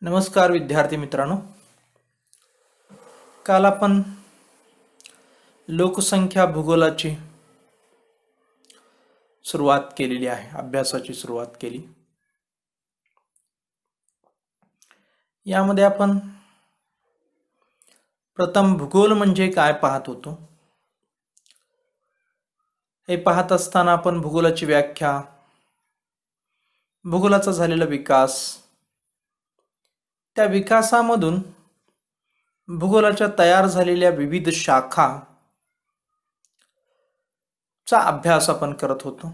नमस्कार विद्यार्थी मित्रांनो, काल आपण लोकसंख्या भूगोलाची सुरुवात केलेली आहे, अभ्यासाची सुरुवात केली. यामध्ये आपण प्रथम भूगोल म्हणजे काय पाहत होतो. हे पाहत असताना आपण भूगोलाची व्याख्या, भूगोलाचा झालेला विकास, त्या विकासामधून भूगोलाच्या तयार झालेल्या विविध शाखा चा अभ्यास आपण करत होतो.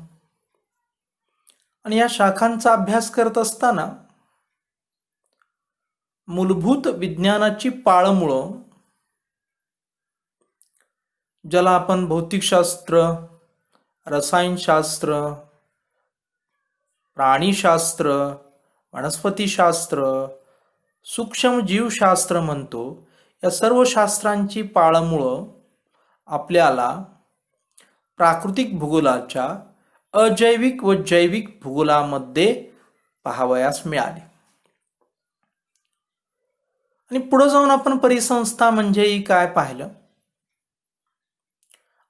आणि या शाखांचा अभ्यास करत असताना मूलभूत विज्ञानाची पाळंमुळं, ज्याला आपण भौतिकशास्त्र, रसायनशास्त्र, प्राणीशास्त्र, वनस्पतीशास्त्र, सूक्ष्म जीवशास्त्र म्हणतो, या सर्व शास्त्रांची पाळंमुळं आपल्याला प्राकृतिक भूगोलाच्या अजैविक व जैविक भूगोलामध्ये पाहावयास मिळाले. आणि पुढे जाऊन आपण परिसंस्था म्हणजेही काय पाहिलं,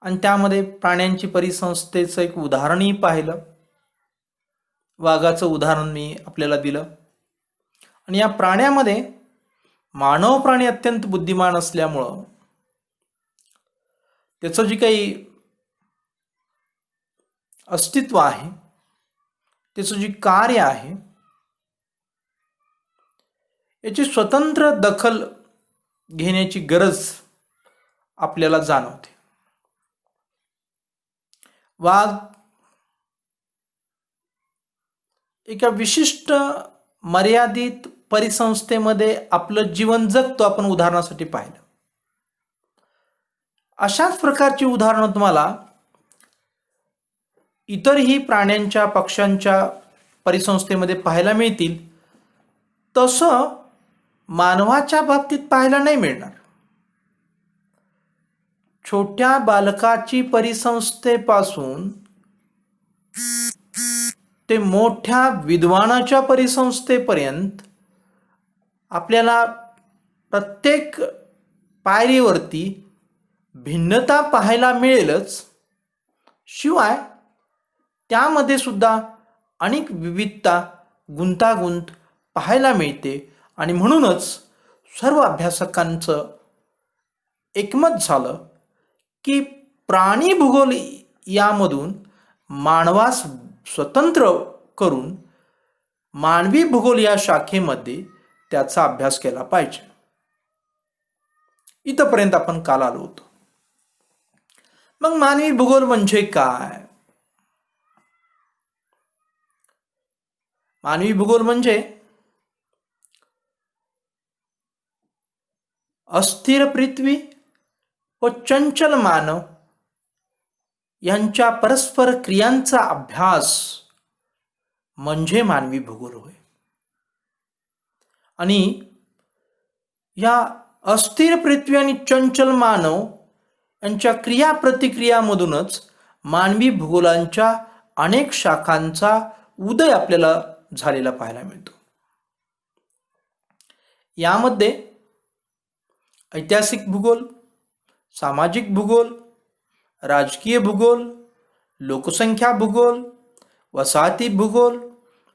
आणि त्यामध्ये प्राण्यांची परिसंस्थेचं एक उदाहरणही पाहिलं. वाघाचं उदाहरण मी आपल्याला दिलं. आणि या प्राण्यामध्ये मानव प्राणी अत्यंत बुद्धिमान असल्यामुळं त्याचं जे काही अस्तित्व आहे, त्याचं जे कार्य आहे, याची स्वतंत्र दखल घेण्याची गरज आपल्याला जाणवते. वाघ एका विशिष्ट मर्यादित परिसंस्थेमध्ये आपलं जीवन जगतो, आपण उदाहरणासाठी पाहिलं. अशाच प्रकारची उदाहरणं तुम्हाला इतरही प्राण्यांच्या, पक्ष्यांच्या परिसंस्थेमध्ये पाहायला मिळतील. तसं मानवाच्या बाबतीत पाहायला नाही मिळणार. छोट्या बालकाची परिसंस्थेपासून ते मोठ्या विद्वानाच्या परिसंस्थेपर्यंत आपल्याला प्रत्येक पायरीवरती भिन्नता पाहायला मिळेलच, शिवाय त्यामध्ये सुद्धा अनेक विविधता, गुंतागुंत पाहायला मिळते. आणि म्हणूनच सर्व अभ्यासकांचं एकमत झालं की प्राणी भूगोल यामधून मानवास स्वतंत्र करून मानवी भूगोल या शाखेमध्ये त्याचा अभ्यास केला पाहिजे. इथपर्यंत आपण काल आलो होतो. मग मानवी भूगोल म्हणजे काय? मानवी भूगोल म्हणजे अस्थिर पृथ्वी व चंचल मानव यांच्या परस्पर क्रियांचा अभ्यास म्हणजे मानवी भूगोल होय. आणि या अस्थिर पृथ्वी आणि चंचल मानव यांच्या क्रिया प्रतिक्रियामधूनच मानवी भूगोलांच्या अनेक शाखांचा उदय आपल्याला झालेला पाहायला मिळतो. यामध्ये ऐतिहासिक भूगोल, सामाजिक भूगोल, राजकीय भूगोल, लोकसंख्या भूगोल, वसाहती भूगोल,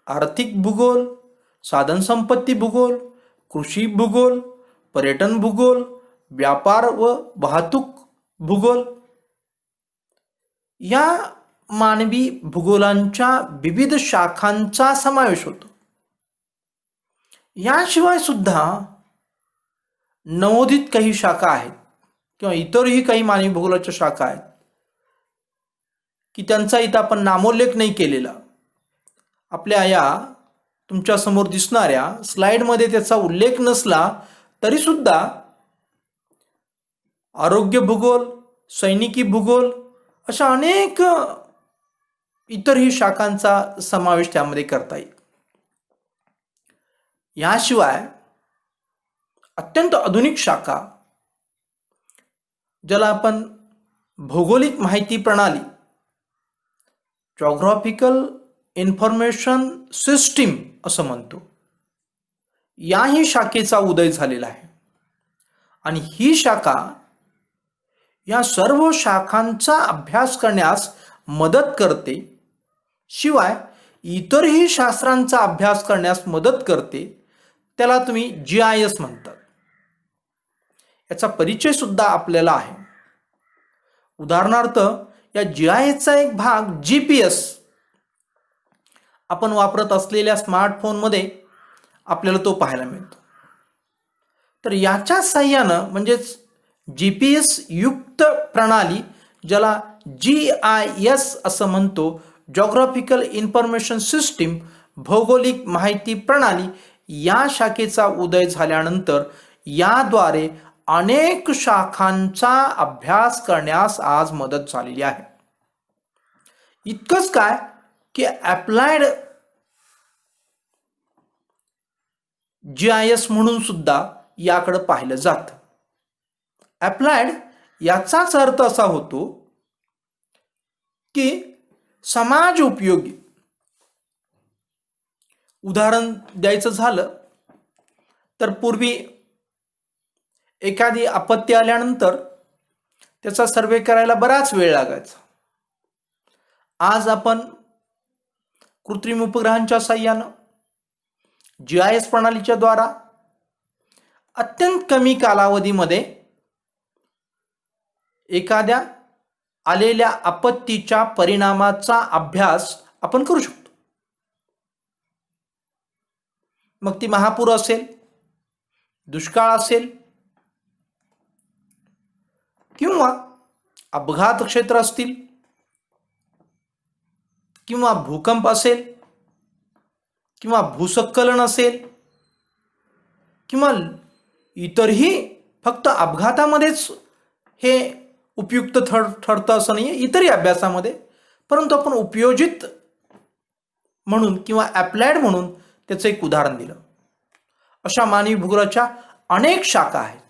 आर्थिक भूगोल, साधनसंपत्ती भूगोल, कृषी भूगोल, पर्यटन भूगोल, व्यापार व वाहतूक भूगोल या मानवी भूगोलांच्या विविध शाखांचा समावेश होतो. याशिवाय सुद्धा नवोदित काही शाखा आहेत किंवा इतरही काही मानवी भूगोलाच्या शाखा आहेत की त्यांचा इथं आपण नामोल्लेख नाही केलेला. आपल्या या तुमच्या समोर दिसणाऱ्या स्लाइडमध्ये त्याचा उल्लेख नसला तरी सुद्धा आरोग्य भूगोल, सैनिकी भूगोल अशा अनेक इतरही शाखांचा समावेश त्यामध्ये करता येईल. याशिवाय अत्यंत आधुनिक शाखा, ज्याला आपण भौगोलिक माहिती प्रणाली, जॉग्राफिकल इन्फॉर्मेशन सिस्टीम असं म्हणतो, याही शाखेचा उदय झालेला आहे आणि ही शाखा या सर्व शाखांचा अभ्यास करण्यास मदत करते, शिवाय इतरही शास्त्रांचा अभ्यास करण्यास मदत करते. त्याला तुम्ही GIS म्हणतात. याचा परिचय सुद्धा आपल्याला आहे. उदाहरणार्थ या GISचा एक भाग GPS आपण वापरत असलेल्या स्मार्टफोनमध्ये आपल्याला तो पाहायला मिळतो. तर याच्या साहाय्यानं म्हणजेच GPS युक्त प्रणाली, ज्याला GIS असं म्हणतो, जॉग्राफिकल इन्फॉर्मेशन सिस्टीम, भौगोलिक माहिती प्रणाली, या शाखेचा उदय झाल्यानंतर याद्वारे अनेक शाखांचा अभ्यास करण्यास आज मदत झालेली आहे. इतकंच काय की अप्लाइड GIS म्हणून सुद्धा याकडे पाहिलं जातं. अप्लाइड याचाच अर्थ असा होतो की समाज उपयोगी. उदाहरण द्यायचं झालं तर पूर्वी एखादी आपत्ती आल्यानंतर त्याचा सर्वे करायला बराच वेळ लागायचा. आज आपण कृत्रिम उपग्रहांच्या साहाय्यानं GIS प्रणालीच्या द्वारा अत्यंत कमी कालावधीमध्ये एखाद्या आलेल्या आपत्तीच्या परिणामाचा अभ्यास आपण करू शकतो. मग ती महापूर असेल, दुष्काळ असेल किंवा अपघात क्षेत्र असतील किंवा भूकंप असेल किंवा भूस्खलन असेल किंवा इतरही, फक्त अपघातामध्येच हे उपयुक्त ठरतं असं नाही आहे, इतरही अभ्यासामध्ये. परंतु आपण उपयोजित म्हणून किंवा अप्लाइड म्हणून त्याचं एक उदाहरण दिलं. अशा मानवी भूगोलाच्या अनेक शाखा आहेत.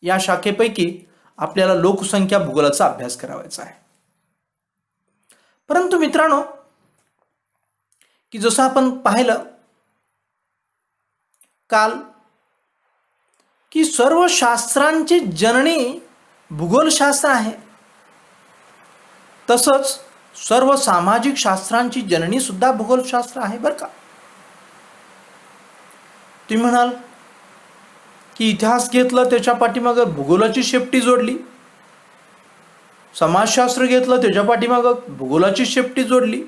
या शाखेपैकी आपल्याला लोकसंख्या भूगोलाचा अभ्यास करावायचा आहे. परंतु मित्रांनो, की जसं आपण पाहिलं काल की सर्व शास्त्रांची जननी भूगोलशास्त्र आहे, तसंच सर्व सामाजिक शास्त्रांची जननी सुद्धा भूगोलशास्त्र आहे बरं का. तुम्ही म्हणाल की इतिहास घेतलं त्याच्या पाठीमागं भूगोलाची शेपटी जोडली, समाजशास्त्र घेतलं त्याच्या मागं भूगोलाची शेपटी जोडली,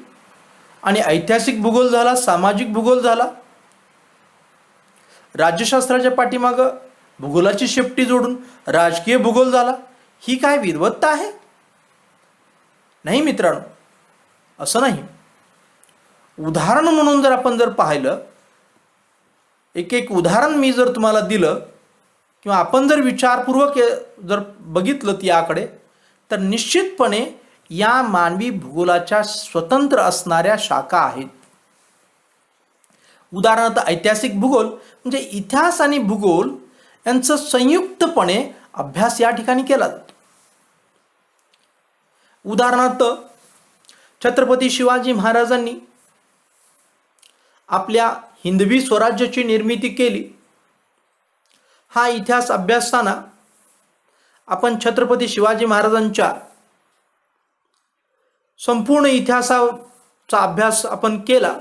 आणि ऐतिहासिक भूगोल झाला, सामाजिक भूगोल झाला, राज्यशास्त्राच्या पाठीमागं भूगोलाची शेपटी जोडून राजकीय भूगोल झाला. ही काय विरवत्ता आहे? नाही मित्रांनो, असं नाही. उदाहरण म्हणून जर आपण पाहिलं, एक एक उदाहरण मी जर तुम्हाला दिलं किंवा आपण जर विचारपूर्वक जर बघितलं याकडे, तर निश्चितपणे या मानवी भूगोलाच्या स्वतंत्र असणाऱ्या शाखा आहेत. उदाहरणार्थ ऐतिहासिक भूगोल म्हणजे इतिहास आणि भूगोल यांचं संयुक्तपणे अभ्यास या ठिकाणी केला जातो. उदाहरणार्थ छत्रपती शिवाजी महाराजांनी आपल्या हिंदवी स्वराज्याची निर्मिती केली. हा इतिहास अभ्यासताना आपण छत्रपती शिवाजी महाराजांच्या संपूर्ण इतिहासाचा अभ्यास आपण केला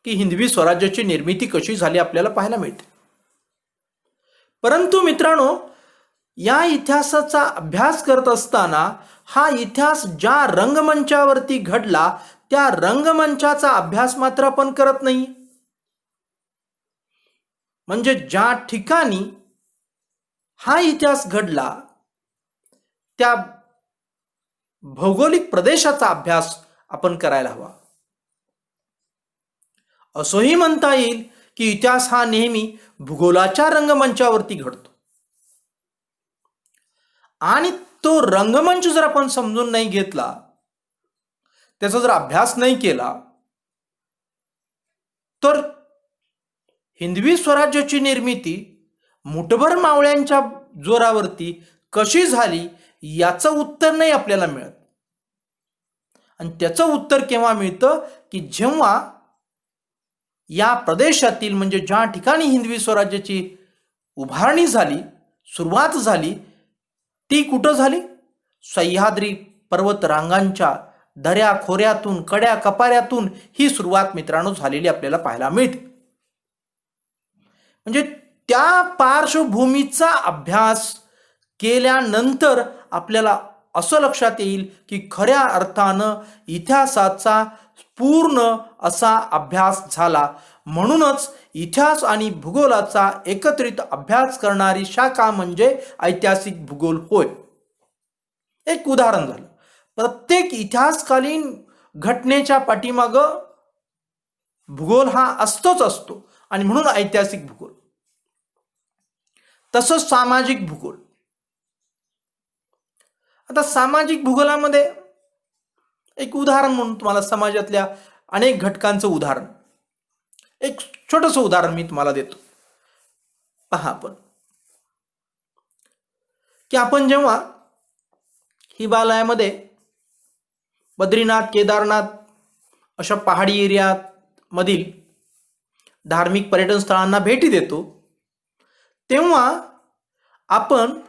की हिंदवी स्वराज्याची निर्मिती कशी झाली आपल्याला पाहायला मिळते. परंतु मित्रांनो, या इतिहासाचा अभ्यास करत असताना हा इतिहास ज्या रंगमंचावरती घडला त्या रंगमंचाचा अभ्यास मात्र आपण करत नाही. म्हणजे ज्या ठिकाणी हा इतिहास घडला त्या भौगोलिक प्रदेशाचा अभ्यास आपण करायला हवा. असंही म्हणता येईल की इतिहास हा नेहमी भूगोलाच्या रंगमंचावरती घडतो, आणि तो रंगमंच जर आपण समजून नाही घेतला, त्याचा जर अभ्यास नाही केला, तर हिंदवी स्वराज्याची निर्मिती मुठभर मावळ्यांच्या जोरावरती कशी झाली याचं उत्तर नाही आपल्याला मिळत. आणि त्याचं उत्तर केव्हा मिळतं की जेव्हा या प्रदेशातील म्हणजे ज्या ठिकाणी हिंदवी स्वराज्याची उभारणी झाली, सुरुवात झाली, ती कुठं झाली? सह्याद्री पर्वत रांगांच्या दऱ्या खोऱ्यातून, कड्या कपाऱ्यातून ही सुरुवात मित्रांनो झालेली आपल्याला पाहायला मिळते. म्हणजे त्या पार्श्वभूमीचा अभ्यास केल्यानंतर आपल्याला असं लक्षात येईल की खऱ्या अर्थानं इतिहासाचा पूर्ण असा अभ्यास झाला. म्हणूनच इतिहास आणि भूगोलाचा एकत्रित अभ्यास करणारी शाखा म्हणजे ऐतिहासिक भूगोल होय. एक उदाहरण झालं, प्रत्येक इतिहासकालीन घटनेच्या पाठीमागं भूगोल हा असतो आणि म्हणून ऐतिहासिक भूगोल. तसंच सामाजिक भूगोल. आता सामाजिक भूगोलामध्ये एक उदाहरण म्हणून तुम्हाला समाजातल्या अनेक घटकांचं उदाहरण, एक छोटंसं उदाहरण मी तुम्हाला देतो. पहा आपण की आपण जेव्हा हिमालयामध्ये बद्रीनाथ, केदारनाथ अशा पहाडी एरियात मधील धार्मिक पर्यटन स्थळांना भेटी देतो, तेव्हा आपण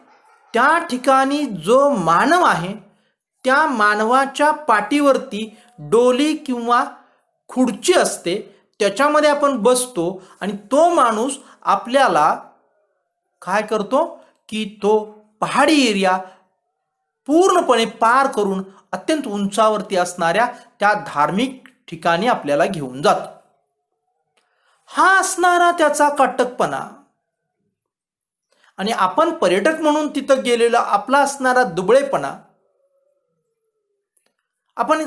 त्या ठिकाणी जो मानव आहे त्या मानवाच्या पाठीवरती डोली किंवा खुर्ची असते, त्याच्यामध्ये आपण बसतो आणि तो माणूस आपल्याला काय करतो की तो पहाडी एरिया पूर्णपणे पार करून अत्यंत उंचावरती असणाऱ्या त्या धार्मिक ठिकाणी आपल्याला घेऊन जातो. हा असणारा त्याचा काटकपणा आणि आपण पर्यटक म्हणून तिथं गेलेला आपला असणारा दुबळेपणा, आपण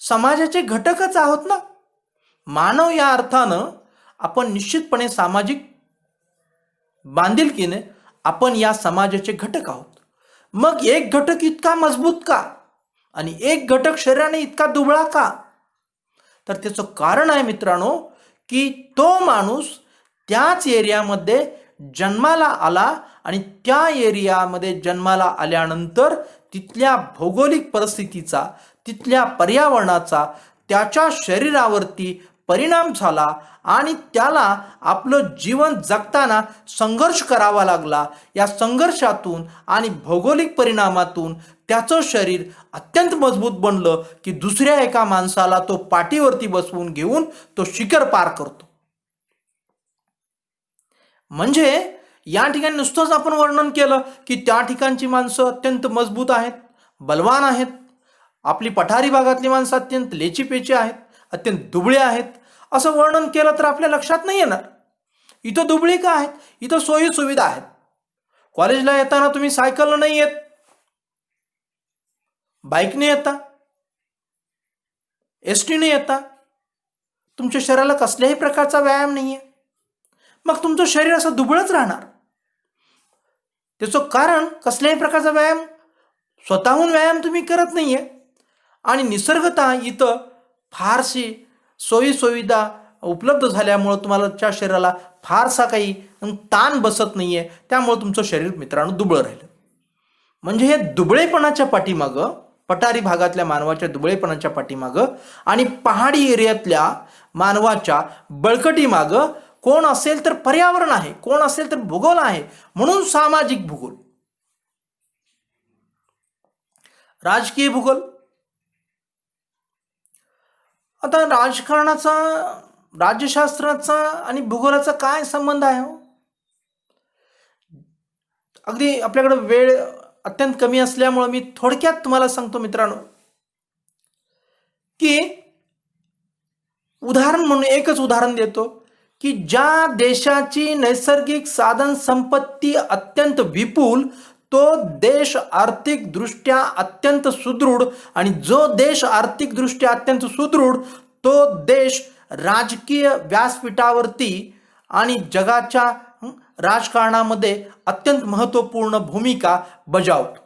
समाजाचे घटकच आहोत ना. मानव या अर्थानं आपण निश्चितपणे सामाजिक बांधिलकीने आपण या समाजाचे घटक आहोत. मग एक घटक इतका मजबूत का आणि एक घटक शरीराने इतका दुबळा का? तर त्याचं कारण आहे मित्रांनो की तो माणूस त्याच एरियामध्ये जन्माला आला आणि त्या एरियामध्ये जन्माला आल्यानंतर तिथल्या भौगोलिक परिस्थितीचा, तिथल्या पर्यावरणाचा त्याच्या शरीरावरती परिणाम झाला आणि त्याला आपलं जीवन जगताना संघर्ष करावा लागला. या संघर्षातून आणि भौगोलिक परिणामातून त्याचं शरीर अत्यंत मजबूत बनलं की दुसऱ्या एका माणसाला तो पाठीवरती बसवून घेऊन तो शिखर पार करतो. म्हणजे या ठिकाणी नुसतंच आपण वर्णन केलं की त्या ठिकाणची माणसं अत्यंत मजबूत आहेत, बलवान आहेत, आपली पठारी भागातली माणसं अत्यंत लेचीपेची आहेत, अत्यंत दुबळे आहेत, असं वर्णन केलं तर आपल्या लक्षात नाही येणार. इथं दुबळी का आहेत? इथं सोयी सुविधा आहेत. कॉलेजला येताना तुम्ही सायकलनं नाही येत, बाईकने येता, एसटीने येता. तुमच्या शरीराला कसल्याही प्रकारचा व्यायाम नाहीये, मग तुमचं शरीर असं दुबळच राहणार. त्याचं कारण कसल्याही प्रकारचा व्यायाम, स्वतःहून व्यायाम तुम्ही करत नाहीये आणि निसर्गतः इथं फारशी सोयी सुविधा उपलब्ध झाल्यामुळं तुम्हाला त्या शरीराला फारसा काही ताण बसत नाहीये, त्यामुळे तुमचं शरीर मित्रांनो दुबळं राहिलं. म्हणजे हे दुबळेपणाच्या पाठीमागं, पठारी भागातल्या मानवाच्या दुबळेपणाच्या पाठीमागं आणि पहाडी एरियातल्या मानवाच्या बळकटीमागं कोण असेल तर पर्यावरण आहे, कोण असेल तर भूगोल आहे. म्हणून सामाजिक भूगोल. राजकीय भूगोल. आता राजकारणाचा, राज्यशास्त्राचा आणि भूगोलाचा काय संबंध आहे? अगदी आपल्याकडे वेळ अत्यंत कमी असल्यामुळे मी थोडक्यात तुम्हाला सांगतो मित्रांनो की उदाहरण म्हणून एकच उदाहरण देतो की ज्या देशाची नैसर्गिक साधन संपत्ती अत्यंत विपुल, तो देश आर्थिकदृष्ट्या अत्यंत सुदृढ आणि जो देश आर्थिकदृष्ट्या अत्यंत सुदृढ तो देश राजकीय व्यासपीठावरती आणि जगाच्या राजकारणामध्ये अत्यंत महत्त्वपूर्ण भूमिका बजावतो.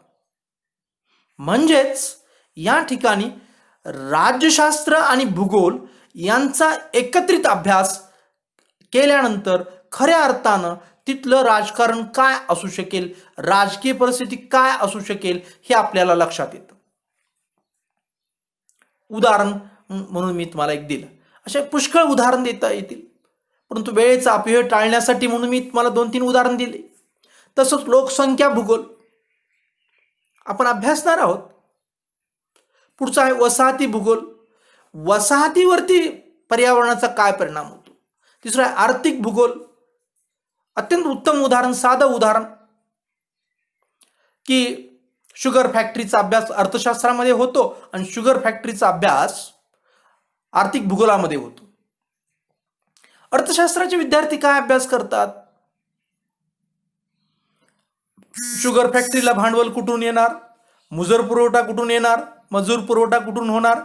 म्हणजेच या ठिकाणी राज्यशास्त्र आणि भूगोल यांचा एकत्रित अभ्यास केल्यानंतर खऱ्या अर्थानं तिथलं राजकारण काय असू शकेल, राजकीय परिस्थिती काय असू शकेल हे आपल्याला लक्षात येतं. उदाहरण म्हणून मी तुम्हाला एक दिलं. असे पुष्कळ उदाहरण देता येतील, परंतु वेळेचा अपव्यय टाळण्यासाठी म्हणून मी तुम्हाला 2-3 उदाहरण दिले. तसंच लोकसंख्या भूगोल आपण अभ्यासणार आहोत. पुढचा आहे वसाहती भूगोल. वसाहतीवरती पर्यावरणाचा काय परिणाम होतो. तिसरा आहे आर्थिक भूगोल. अत्यंत उत्तम उदाहरण, साधं उदाहरण की शुगर फॅक्टरीचा अभ्यास अर्थशास्त्रामध्ये होतो आणि शुगर फॅक्टरीचा अभ्यास आर्थिक भूगोलामध्ये होतो. अर्थशास्त्राचे विद्यार्थी काय अभ्यास करतात. शुगर फॅक्टरीला भांडवल कुठून येणार, मुजूर पुरवठा कुठून येणार, मजूर पुरवठा कुठून होणार,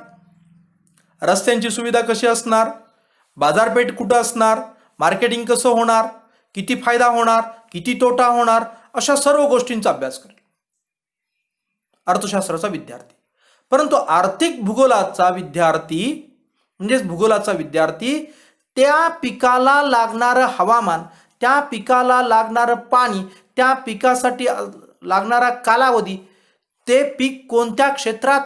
रस्त्यांची सुविधा कशी असणार, बाजारपेठ कुठं असणार, मार्केटिंग कसं होणार, किती फायदा होणार, किती तोटा होणार, अशा सर्व गोष्टींचा अभ्यास करेल अर्थशास्त्राचा विद्यार्थी. परंतु आर्थिक भूगोलाचा विद्यार्थी म्हणजेच भूगोलाचा विद्यार्थी त्या पिकाला लागणारं हवामान, त्या पिकाला लागणारं पाणी, त्या पिकासाठी लागणारा कालावधी, ते पीक कोणत्या क्षेत्रात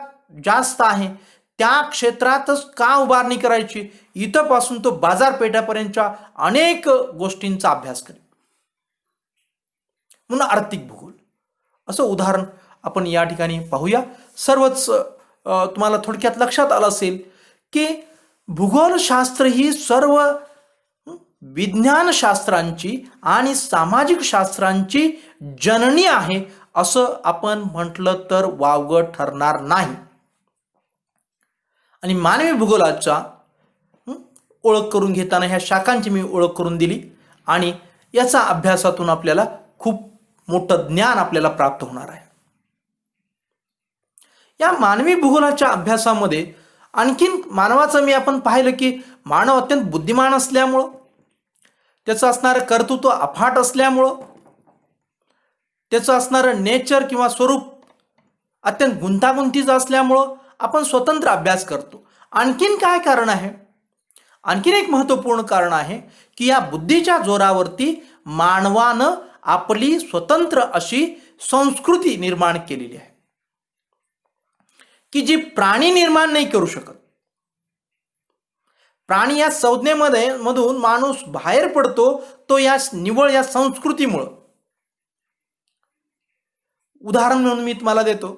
जास्त आहे, त्या क्षेत्रातच का उभारणी करायची, इथपासून तो बाजारपेठापर्यंतच्या अनेक गोष्टींचा अभ्यास करेल. म्हणून आर्थिक भूगोल असं उदाहरण आपण या ठिकाणी पाहूया. सर्वच तुम्हाला थोडक्यात लक्षात आलं असेल की भूगोलशास्त्र ही सर्व विज्ञानशास्त्रांची आणि सामाजिक शास्त्रांची जननी आहे असं आपण म्हटलं तर वावगं ठरणार नाही. आणि मानवी भूगोलाचा ओळख करून घेताना ह्या शाखांची मी ओळख करून दिली आणि याचा अभ्यासातून आपल्याला खूप मोठं ज्ञान आपल्याला प्राप्त होणार आहे. या मानवी भूगोलाच्या अभ्यासामध्ये आणखीन मानवाचं मी आपण पाहिलं की मानव अत्यंत बुद्धिमान असल्यामुळं, त्याचं असणारं कर्तृत्व अफाट असल्यामुळं, त्याचं असणारं नेचर किंवा स्वरूप अत्यंत गुंतागुंतीचं असल्यामुळं आपण स्वतंत्र अभ्यास करतो. आणखीन काय कारण आहे, आणखीन एक महत्त्वपूर्ण कारण आहे की या बुद्धीच्या जोरावरती मानवानं आपली स्वतंत्र अशी संस्कृती निर्माण केलेली आहे की जी प्राणी निर्माण नाही करू शकत. प्राणी या संज्ञेमध्ये मधून माणूस बाहेर पडतो तो या निव्वळ या संस्कृतीमुळं. उदाहरण म्हणून मी तुम्हाला देतो,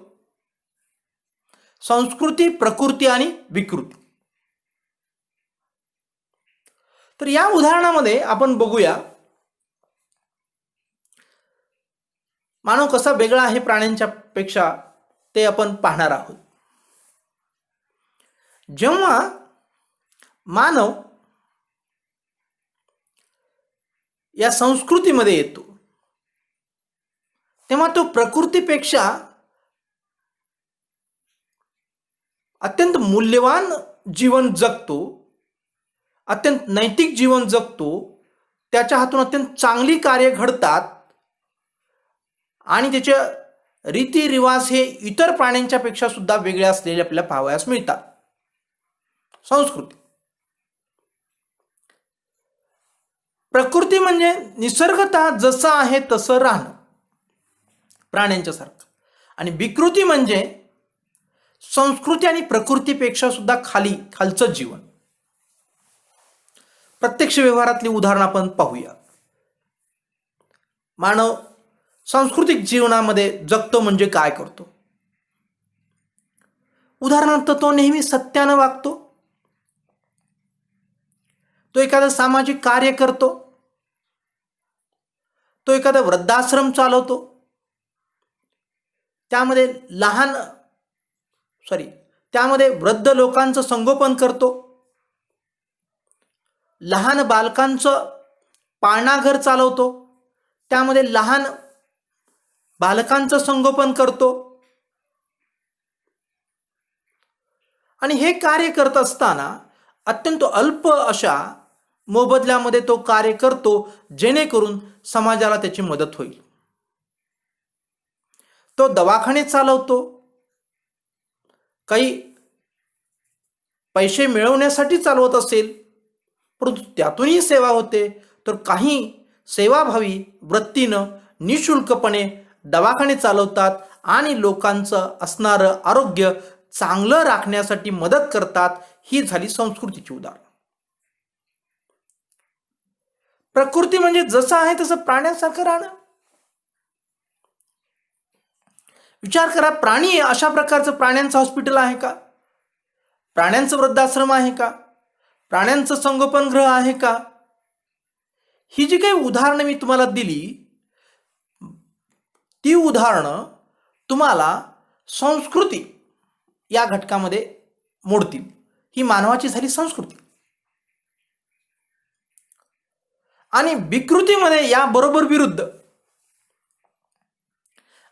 संस्कृती, प्रकृती आणि विकृती. तर या उदाहरणामध्ये आपण बघूया मानव कसा वेगळा आहे प्राण्यांच्या पेक्षा, ते आपण पाहणार आहोत. जेव्हा मानव या संस्कृतीमध्ये येतो तेव्हा तो प्रकृतीपेक्षा अत्यंत मूल्यवान जीवन जगतो, अत्यंत नैतिक जीवन जगतो, त्याच्या हातून अत्यंत चांगली कार्य घडतात आणि त्याचे रीतिरिवाज हे इतर प्राण्यांच्या पेक्षा सुद्धा वेगळे असलेले आपल्याला पाहावयास मिळतात. संस्कृती. प्रकृती म्हणजे निसर्गतः जसं आहे तसं राहणं प्राण्यांच्या सारखं, आणि विकृती म्हणजे संस्कृती आणि प्रकृतीपेक्षा सुद्धा खालचं जीवन. प्रत्यक्ष व्यवहारातली उदाहरण आपण पाहूया. मानव सांस्कृतिक जीवनामध्ये जगतो म्हणजे काय करतो. उदाहरणार्थ तो नेहमी सत्यानं वागतो, तो एखादं सामाजिक कार्य करतो, तो एखादा वृद्धाश्रम चालवतो, त्यामध्ये वृद्ध लोकांचं संगोपन करतो, लहान बालकांचं पाळणाघर चालवतो, त्यामध्ये लहान बालकांचं संगोपन करतो. आणि हे कार्य करत असताना अत्यंत अल्प अशा मोबदल्यामध्ये तो कार्य करतो जेणेकरून समाजाला त्याची मदत होईल. तो दवाखाने चालवतो, काही पैसे मिळवण्यासाठी चालवत असेल परंतु त्यातूनही सेवा होते, तर काही सेवाभावी वृत्तीनं निशुल्कपणे दवाखाने चालवतात आणि लोकांचं असणारं आरोग्य चांगलं राखण्यासाठी मदत करतात. ही झाली संस्कृतीची उदाहरण. प्रकृती म्हणजे जसं आहे तसं प्राण्यासारखं राहणं. विचार करा, प्राणी अशा प्रकारचं प्राण्यांचं हॉस्पिटल आहे का? प्राण्यांचं वृद्धाश्रम आहे का? प्राण्यांचं संगोपनगृह आहे का? ही जी काही उदाहरणं मी तुम्हाला दिली, ती उदाहरणं तुम्हाला संस्कृती या घटकामध्ये मोडतील. ही मानवाची झाली संस्कृती. आणि विकृतीमध्ये या बरोबर विरुद्ध,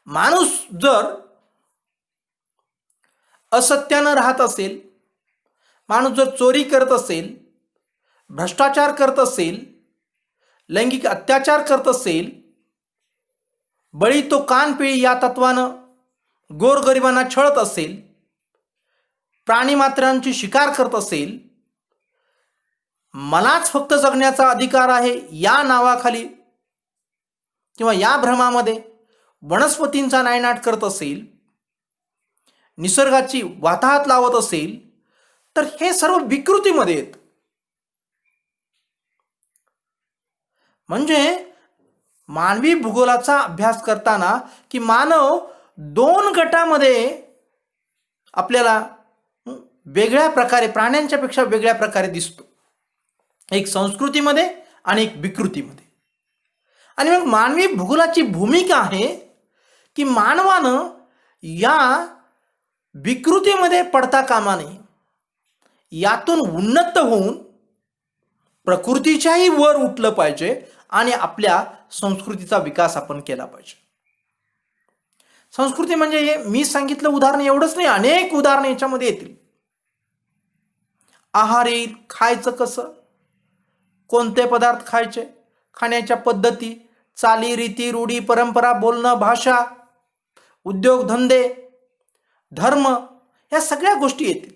माणूस जर असत्यानं राहत असेल, माणूस जर चोरी करत असेल, भ्रष्टाचार करत असेल, लैंगिक अत्याचार करत असेल, बळी तो कान पिळी या तत्वानं गोरगरिबांना छळत असेल, प्राणीमात्रांची शिकार करत असेल, मलाच फक्त जगण्याचा अधिकार आहे या नावाखाली किंवा या भ्रमामध्ये वनस्पतींचा नायनाट करत असेल, निसर्गाची वाताहत लावत असेल, तर हे सर्व विकृतीमध्ये येत. म्हणजे मानवी भूगोलाचा अभ्यास करताना की मानव दोन गटामध्ये आपल्याला वेगळ्या प्रकारे, प्राण्यांच्या पेक्षा वेगळ्या प्रकारे दिसतो. एक संस्कृतीमध्ये आणि एक विकृतीमध्ये. आणि मग मानवी भूगोलाची भूमिका आहे की मानवानं या विकृतीमध्ये पडता कामा नये, यातून उन्नत होऊन प्रकृतीच्याही वर उठलं पाहिजे आणि आपल्या संस्कृतीचा विकास आपण केला पाहिजे. संस्कृती म्हणजे हे मी सांगितलं उदाहरण एवढंच नाही, अनेक उदाहरणं याच्यामध्ये येतील. आहारी खायचं कसं, कोणते पदार्थ खायचे, खाण्याच्या पद्धती, चाली रीती रूढी परंपरा, बोलणं, भाषा, उद्योगधंदे, धर्म, या सगळ्या गोष्टी येतील.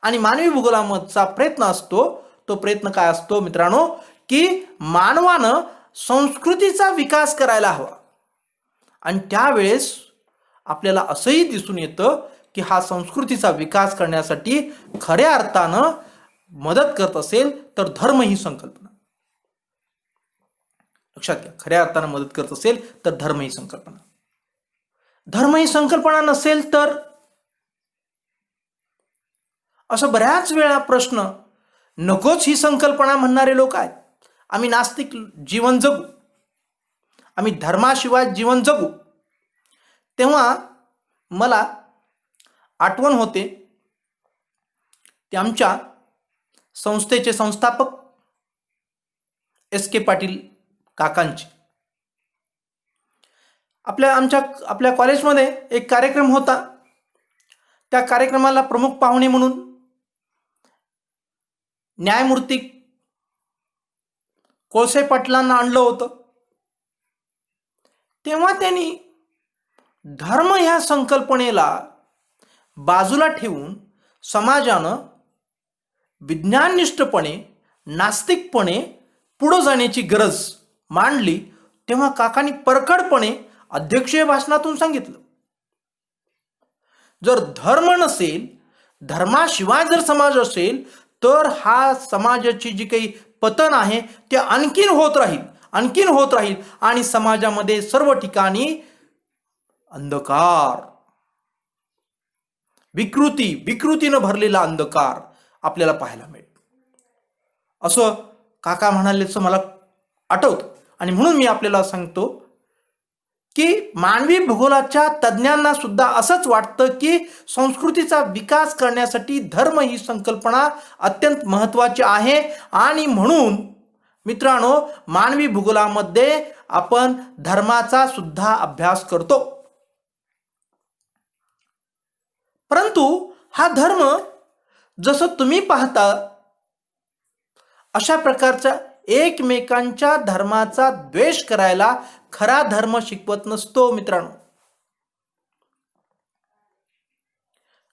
आणि मानवी भूगोलामधचा प्रयत्न असतो, तो प्रयत्न काय असतो मित्रांनो, की मानवानं संस्कृतीचा विकास करायला हवा. आणि त्यावेळेस आपल्याला असंही दिसून येतं की हा संस्कृतीचा विकास करण्यासाठी खऱ्या अर्थानं मदत करत असेल तर धर्म ही संकल्पना. लक्षात घ्या, खऱ्या अर्थानं मदत करत असेल तर धर्म ही संकल्पना. धर्म ही संकल्पना नसेल तर, असं बऱ्याच वेळा प्रश्न, नकोच ही संकल्पना म्हणणारे लोक आहेत. आम्ही नास्तिक जीवन जगू, आम्ही धर्माशिवाय जीवन जगू. तेव्हा मला आठवण होते ते आमच्या संस्थेचे संस्थापक S.K. पाटील काकांची. आपल्या कॉलेजमध्ये एक कार्यक्रम होता. त्या कार्यक्रमाला प्रमुख पाहुणे म्हणून न्यायमूर्ती कोळसे पाटलांना आणलं होतं. तेव्हा त्यांनी धर्म ह्या संकल्पनेला बाजूला ठेवून समाजानं विज्ञाननिष्ठपणे, नास्तिकपणे पुढे जाण्याची गरज मांडली. तेव्हा काकांनी परखडपणे अध्यक्षीय भाषणातून सांगितलं, जर धर्म नसेल, धर्माशिवाय जर समाज असेल तर हा समाजाची जी काही पतन आहे ते आणखीन होत राहील आणि समाजामध्ये सर्व ठिकाणी अंधकार, विकृतीनं भरलेला अंधकार आपल्याला पाहायला मिळेल. असं काका म्हणाल्याचं मला आठवतं. आणि म्हणून मी आपल्याला सांगतो की मानवी भूगोलाच्या तज्ज्ञांना सुद्धा असंच वाटतं की संस्कृतीचा विकास करण्यासाठी धर्म ही संकल्पना अत्यंत महत्त्वाची आहे. आणि म्हणून मित्रांनो, मानवी भूगोलामध्ये आपण धर्माचा सुद्धा अभ्यास करतो. परंतु हा धर्म जसं तुम्ही पाहता अशा प्रकारचा एकमेकांच्या धर्माचा द्वेष करायला खरा धर्म शिकवत नसतो मित्रांनो.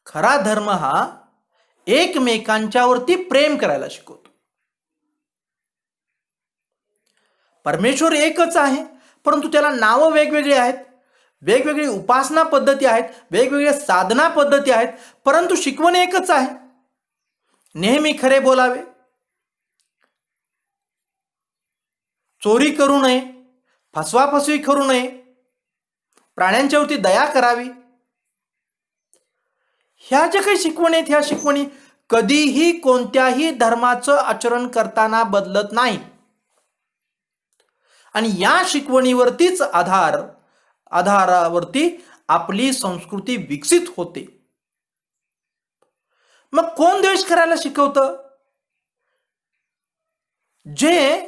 खरा धर्म हा एकमेकांच्यावरती प्रेम करायला शिकवतो. परमेश्वर एकच आहे, परंतु त्याला नावं वेगवेगळी आहेत, वेगवेगळी उपासना पद्धती आहेत, वेगवेगळ्या साधना पद्धती आहेत, परंतु शिकवण एकच आहे, नेहमी खरे बोलावे, चोरी करू नये, फसवाफसवी करू नये, प्राण्यांच्यावरती दया करावी, ह्या ज्या काही शिकवणी आहेत ह्या शिकवणी कधीही कोणत्याही धर्माचं आचरण करताना बदलत नाही. आणि या शिकवणीवरतीच आधारावरती आपली संस्कृती विकसित होते. मग कोण द्वेष करायला शिकवतं? जे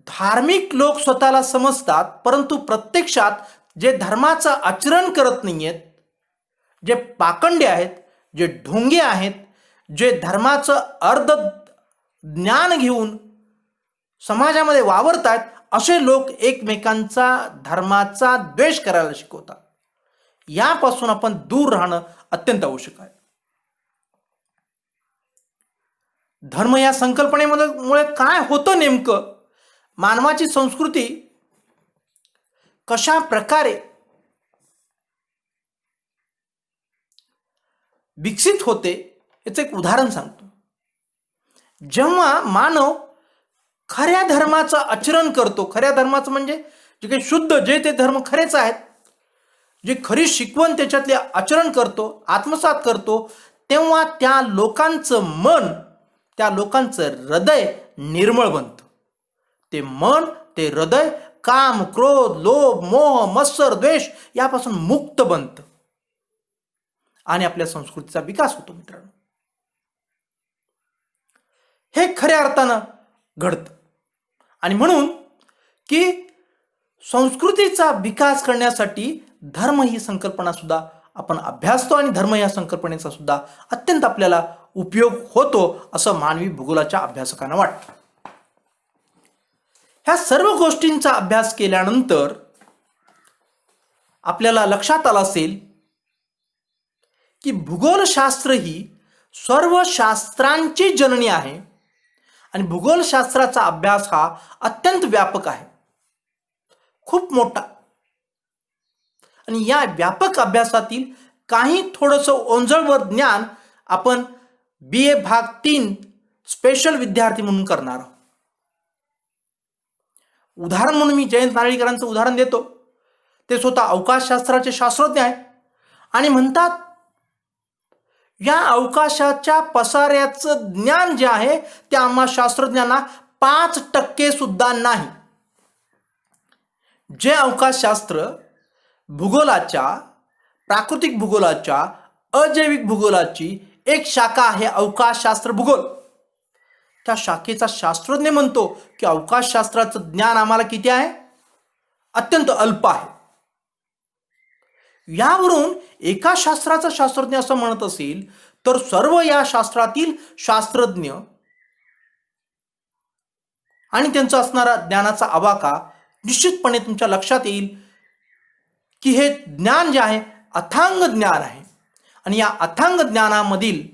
धार्मिक लोक स्वतःला समजतात परंतु प्रत्यक्षात जे धर्माचं आचरण करत नाहीयेत, जे पाखंडी आहेत, जे ढोंगे आहेत, जे धर्माचं अर्ध ज्ञान घेऊन समाजामध्ये वावरतात, असे लोक एकमेकांचा धर्माचा द्वेष करायला शिकवतात. यापासून आपण दूर राहणं अत्यंत आवश्यक आहे. धर्म या संकल्पनेमुळे काय होतं नेमकं, मानवाची संस्कृती कशा प्रकारे विकसित होते याचं एक उदाहरण सांगतो. जेव्हा मानव खऱ्या धर्माचं आचरण करतो, खऱ्या धर्माचं म्हणजे जे काही शुद्ध, जे ते धर्म खरेच आहेत, जे खरी शिकवण त्याच्यातले आचरण करतो, आत्मसात करतो, तेव्हा त्या लोकांचं मन, त्या लोकांचं हृदय निर्मळ बनतं. ते मन, ते हृदय काम, क्रोध, लोभ, मोह, मत्सर, द्वेष यापासून मुक्त बनतं आणि आपल्या संस्कृतीचा विकास होतो. मित्रांनो, हे खऱ्या अर्थानं घडतं. आणि म्हणून की संस्कृतीचा विकास करण्यासाठी धर्म ही संकल्पना सुद्धा आपण अभ्यासतो आणि धर्म या संकल्पनेचा सुद्धा अत्यंत आपल्याला उपयोग होतो असं मानवी भूगोलाच्या अभ्यासकांना वाटतं. ह्या सर्व गोष्टींचा अभ्यास केल्यानंतर आपल्याला लक्षात आलं असेल की भूगोलशास्त्र ही सर्व शास्त्रांची जननी आहे आणि भूगोलशास्त्राचा अभ्यास हा अत्यंत व्यापक आहे, खूप मोठा. आणि या व्यापक अभ्यासातील काही थोडंसं ओंजळवर ज्ञान आपण BA भाग 3 स्पेशल विद्यार्थी म्हणून करणार आहोत. उदाहरण म्हणून मी जयंत नारळीकरांचं उदाहरण देतो. ते स्वतः अवकाशशास्त्राचे शास्त्रज्ञ आहेत आणि म्हणतात या अवकाशाच्या पसाऱ्याचं ज्ञान जे आहे ते आम्हा शास्त्रज्ञांना 5% सुद्धा नाही. जे अवकाशशास्त्र भूगोलाच्या, प्राकृतिक भूगोलाच्या, अजैविक भूगोलाची एक शाखा आहे अवकाशशास्त्र भूगोल, त्या शाखेचा शास्त्रज्ञ म्हणतो की अवकाशशास्त्राचं ज्ञान आम्हाला किती आहे? अत्यंत अल्प आहे. यावरून एका शास्त्राचा शास्त्रज्ञ असं म्हणत असेल तर सर्व या शास्त्रातील शास्त्रज्ञ आणि त्यांचा असणारा ज्ञानाचा आवाका निश्चितपणे तुमच्या लक्षात येईल की हे ज्ञान जे आहे अथांग ज्ञान आहे. आणि या अथांग ज्ञानामधील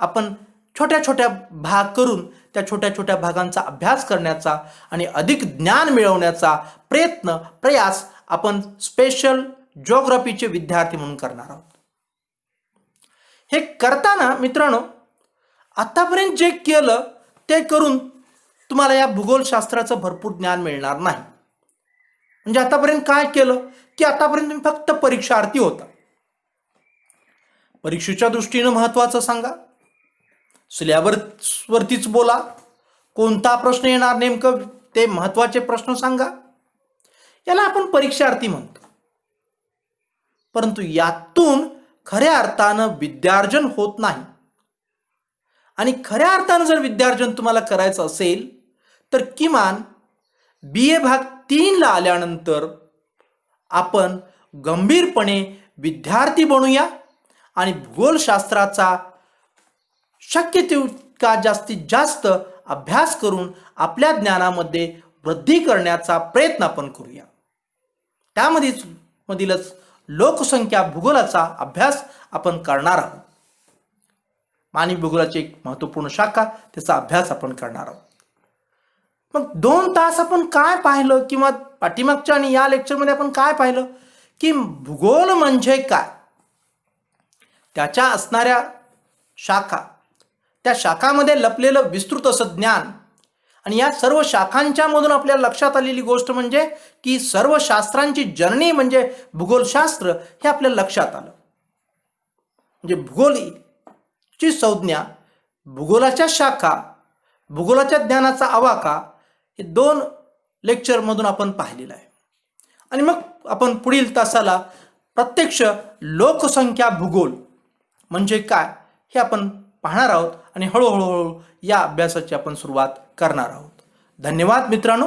आपण छोट्या छोट्या भाग करून त्या छोट्या छोट्या भागांचा अभ्यास करण्याचा आणि अधिक ज्ञान मिळवण्याचा प्रयास आपण स्पेशल जिओग्राफीचे विद्यार्थी म्हणून करणार आहोत. हे करताना मित्रांनो, आतापर्यंत जे केलं ते करून तुम्हाला या भूगोलशास्त्राचं भरपूर ज्ञान मिळणार नाही. म्हणजे आतापर्यंत काय केलं की आतापर्यंत तुम्ही फक्त परीक्षार्थी होता. परीक्षेच्या दृष्टीनं महत्वाचं सांगा, सिलेबसवरतीच बोला, कोणता प्रश्न येणार नेमकं ते महत्वाचे प्रश्न सांगा, याला आपण परीक्षार्थी म्हणतो. परंतु यातून खऱ्या अर्थानं विद्यार्जन होत नाही. आणि खऱ्या अर्थानं जर विद्यार्जन तुम्हाला करायचं असेल तर किमान BA भाग 3 ला आल्यानंतर आपण गंभीरपणे विद्यार्थी बनूया आणि भूगोलशास्त्राचा शक्य तितका जास्तीत जास्त अभ्यास करून आपल्या ज्ञानामध्ये वृद्धी करण्याचा प्रयत्न आपण करूया. त्यामधीलच लोकसंख्या भूगोलाचा अभ्यास आपण करणार आहोत. मानवी भूगोलाची एक महत्त्वपूर्ण शाखा, त्याचा अभ्यास आपण करणार आहोत. मग 2 तास आपण काय पाहिलं किंवा पाठीमागच्या आणि या लेक्चरमध्ये आपण काय पाहिलं की भूगोल म्हणजे काय, त्याच्या असणाऱ्या शाखा, त्या शाखामध्ये लपलेलं विस्तृत असं ज्ञान आणि या सर्व शाखांच्या मधून आपल्याला लक्षात आलेली गोष्ट म्हणजे की सर्व शास्त्रांची जननी म्हणजे भूगोलशास्त्र हे आपल्याला लक्षात आलं. म्हणजे भूगोलची संज्ञा, भूगोलाच्या शाखा, भूगोलाच्या ज्ञानाचा आवाका हे 2 लेक्चरमधून आपण पाहिलेलं आहे. आणि मग आपण पुढील तासाला प्रत्यक्ष लोकसंख्या भूगोल म्हणजे काय हे आपण पाहणार आहोत आणि हळूहळू या अभ्यासाची आपण सुरुवात करणार आहोत. धन्यवाद मित्रांनो.